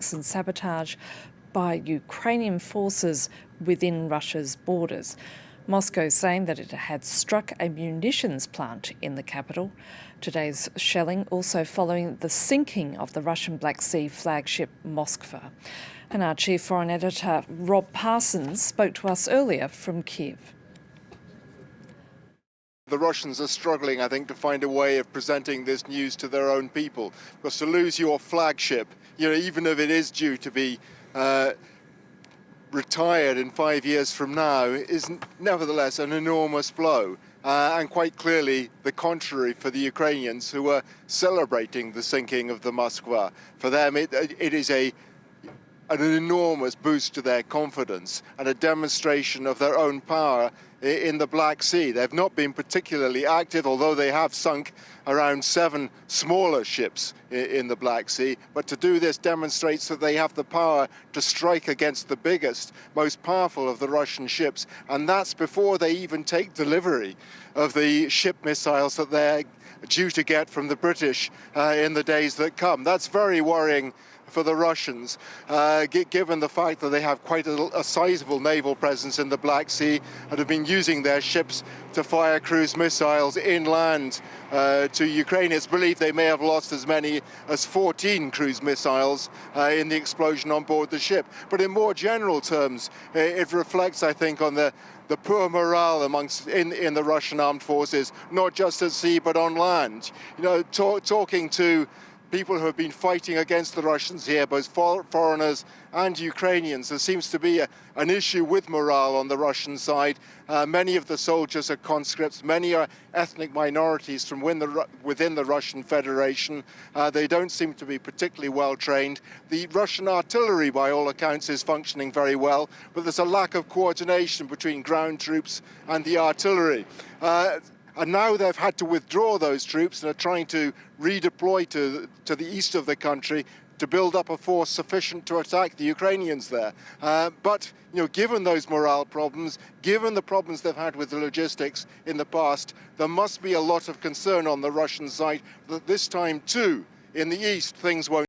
and sabotage by Ukrainian forces within Russia's borders. Moscow saying that it had struck a munitions plant in the capital. Today's shelling also following the sinking of the Russian Black Sea flagship Moskva. And our chief foreign editor, Rob Parsons, spoke to us earlier from Kyiv. The Russians are struggling, I think, to find a way of presenting this news to their own people. Because to lose your flagship, even if it is due to be retired in 5 years from now, is nevertheless an enormous blow. And quite clearly the contrary for the Ukrainians, who are celebrating the sinking of the Moskva. For them, it is an enormous boost to their confidence and a demonstration of their own power in the Black Sea. They've not been particularly active, although they have sunk around 7 smaller ships in the Black Sea. But to do this demonstrates that they have the power to strike against the biggest, most powerful of the Russian ships. And that's before they even take delivery of the ship missiles that they're due to get from the British in the days that come. That's very worrying for the Russians, given the fact that they have quite a sizable naval presence in the Black Sea and have been using their ships to fire cruise missiles inland to Ukraine. It's believed they may have lost as many as 14 cruise missiles in the explosion on board the ship. But in more general terms, it reflects, I think, on the poor morale in the Russian armed forces, not just at sea but on land. Talking to people who have been fighting against the Russians here, both foreigners and Ukrainians, there seems to be an issue with morale on the Russian side. Many of the soldiers are conscripts, many are ethnic minorities from within the Russian Federation. They don't seem to be particularly well trained. The Russian artillery, by all accounts, is functioning very well, but there's a lack of coordination between ground troops and the artillery. And now they've had to withdraw those troops and are trying to redeploy to the east of the country to build up a force sufficient to attack the Ukrainians there. But given those morale problems, given the problems they've had with the logistics in the past, there must be a lot of concern on the Russian side that this time too, in the east, things won't